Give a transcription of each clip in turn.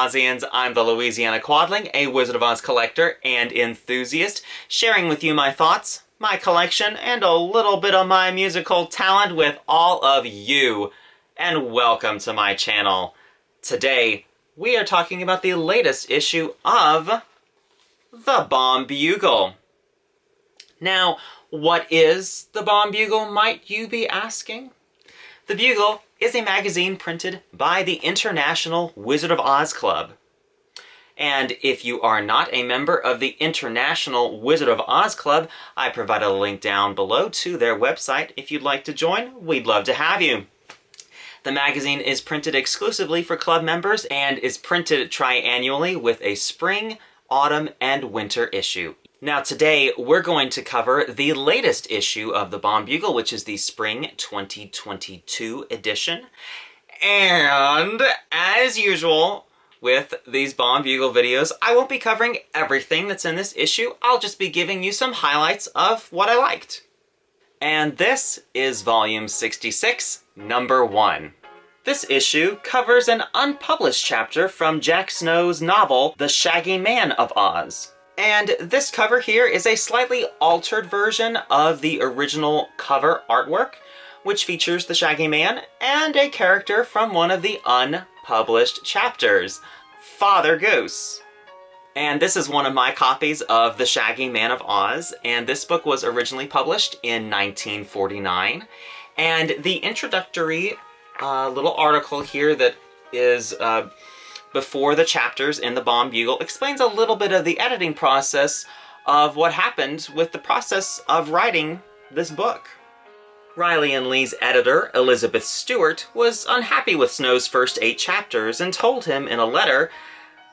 Ozians, I'm the Louisiana Quadling, a Wizard of Oz collector and enthusiast, sharing with you my thoughts, my collection, and a little bit of my musical talent with all of you. And welcome to my channel. Today, we are talking about the latest issue of the Baum Bugle. Now, what is the Baum Bugle, might you be asking? The Bugle is a magazine printed by the International Wizard of Oz Club. And if you are not a member of the International Wizard of Oz Club, I provide a link down below to their website. If you'd like to join, we'd love to have you. The magazine is printed exclusively for club members and is printed triannually with a spring, autumn, and winter issue. Now today, we're going to cover the latest issue of the Baum Bugle, which is the Spring 2022 edition. And as usual, with these Baum Bugle videos, I won't be covering everything that's in this issue. I'll just be giving you some highlights of what I liked. And this is volume 66, number 1. This issue covers an unpublished chapter from Jack Snow's novel, The Shaggy Man of Oz. And this cover here is a slightly altered version of the original cover artwork, which features the Shaggy Man and a character from one of the unpublished chapters, Father Goose. And this is one of my copies of The Shaggy Man of Oz, and this book was originally published in 1949. And the introductory little article here that is before the chapters in the Baum Bugle explains a little bit of the editing process of what happened with the process of writing this book. Riley and Lee's editor, Elizabeth Stewart, was unhappy with Snow's first 8 chapters and told him in a letter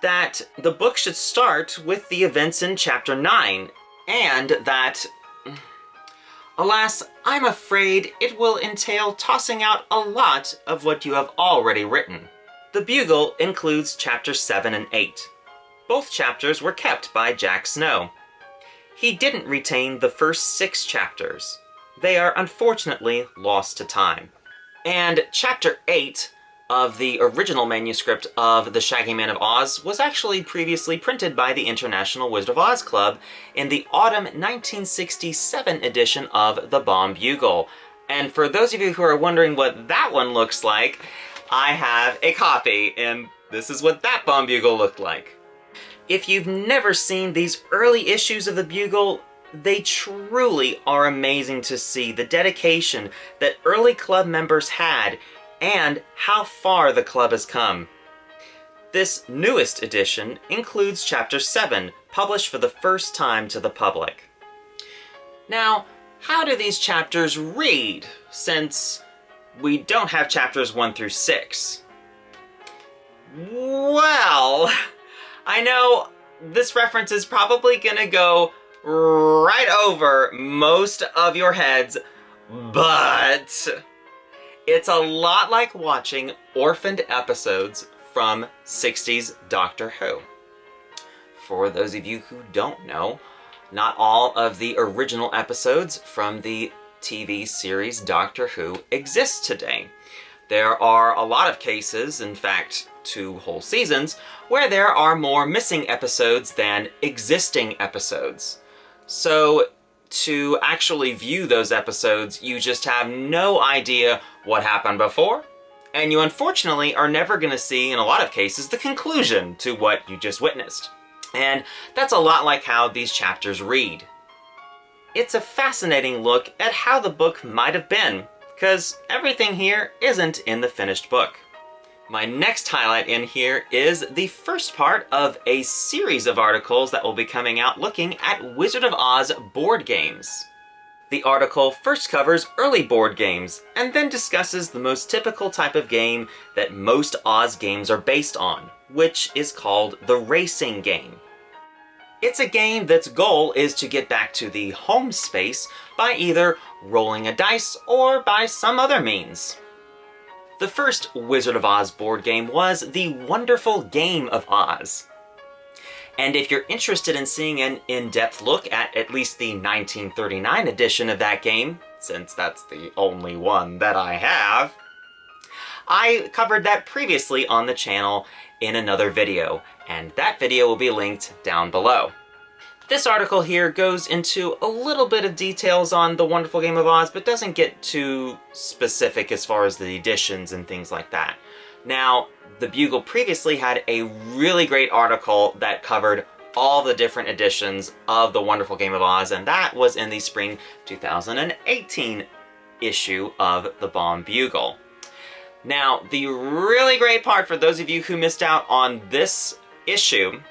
that the book should start with the events in chapter 9, and that, alas, I'm afraid it will entail tossing out a lot of what you have already written. The Bugle includes chapters 7 and 8. Both chapters were kept by Jack Snow. He didn't retain the first 6 chapters. They are unfortunately lost to time. And chapter 8 of the original manuscript of The Shaggy Man of Oz was actually previously printed by the International Wizard of Oz Club in the autumn 1967 edition of the Baum Bugle. And for those of you who are wondering what that one looks like, I have a copy, and this is what that Baum Bugle looked like. If you've never seen these early issues of the Bugle, they truly are amazing to see the dedication that early club members had and how far the club has come. This newest edition includes chapter 7, published for the first time to the public. Now, how do these chapters read, since we don't have chapters 1 through 6? Well, I know this reference is probably gonna go right over most of your heads, but it's a lot like watching orphaned episodes from 60s Doctor Who. For those of you who don't know, not all of the original episodes from the TV series Doctor Who exists today. There are a lot of cases, in fact 2 whole seasons, where there are more missing episodes than existing episodes. So to actually view those episodes, you just have no idea what happened before, and you unfortunately are never going to see, in a lot of cases, the conclusion to what you just witnessed. And that's a lot like how these chapters read. It's a fascinating look at how the book might have been, because everything here isn't in the finished book. My next highlight in here is the first part of a series of articles that will be coming out looking at Wizard of Oz board games. The article first covers early board games, and then discusses the most typical type of game that most Oz games are based on, which is called the racing game. It's a game that's goal is to get back to the home space by either rolling a dice or by some other means. The first Wizard of Oz board game was The Wonderful Game of Oz. And if you're interested in seeing an in-depth look at least the 1939 edition of that game, since that's the only one that I have, I covered that previously on the channel in another video, and that video will be linked down below. This article here goes into a little bit of details on The Wonderful Game of Oz, but doesn't get too specific as far as the editions and things like that. Now, the Bugle previously had a really great article that covered all the different editions of The Wonderful Game of Oz, and that was in the spring 2018 issue of the Baum Bugle. Now, the really great part for those of you who missed out on this issue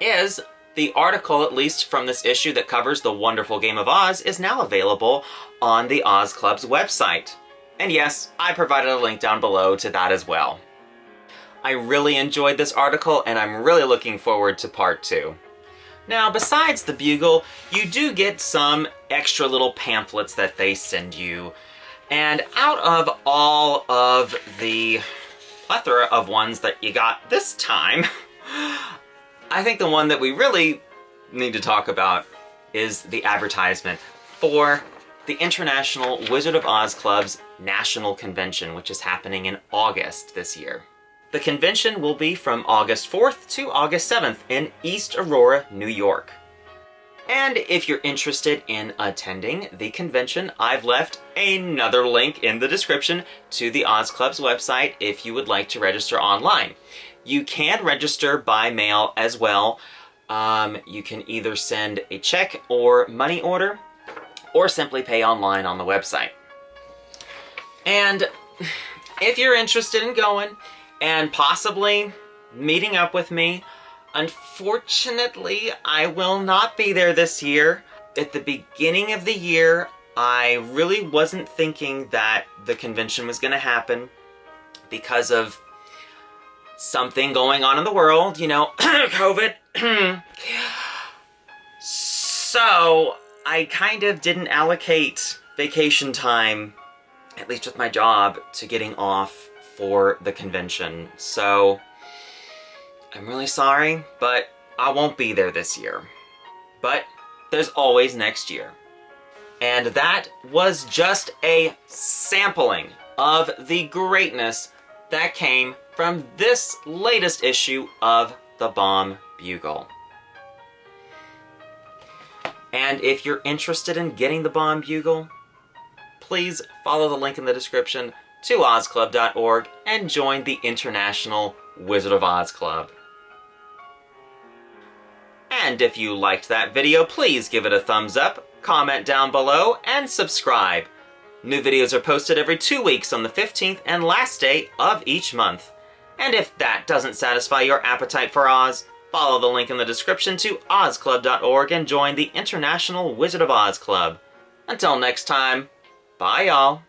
is the article, at least from this issue that covers The Wonderful Game of Oz, is now available on the Oz Club's website. And yes, I provided a link down below to that as well. I really enjoyed this article, and I'm really looking forward to part 2. Now, besides the Bugle, you do get some extra little pamphlets that they send you. And out of all of the plethora of ones that you got this time, I think the one that we really need to talk about is the advertisement for the International Wizard of Oz Club's National Convention, which is happening in August this year. The convention will be from August 4th to August 7th in East Aurora, New York. And if you're interested in attending the convention, I've left another link in the description to the Oz Club's website if you would like to register online. You can register by mail as well. You can either send a check or money order, or simply pay online on the website. And if you're interested in going and possibly meeting up with me, unfortunately, I will not be there this year. At the beginning of the year, I really wasn't thinking that the convention was going to happen because of something going on in the world, you know, COVID. So, I kind of didn't allocate vacation time, at least with my job, to getting off for the convention. So, I'm really sorry, but I won't be there this year. But there's always next year. And that was just a sampling of the greatness that came from this latest issue of the Baum Bugle. And if you're interested in getting the Baum Bugle, please follow the link in the description to ozclub.org and join the International Wizard of Oz Club. And if you liked that video, please give it a thumbs up, comment down below, and subscribe. New videos are posted every 2 weeks on the 15th and last day of each month. And if that doesn't satisfy your appetite for Oz, follow the link in the description to ozclub.org and join the International Wizard of Oz Club. Until next time, bye y'all.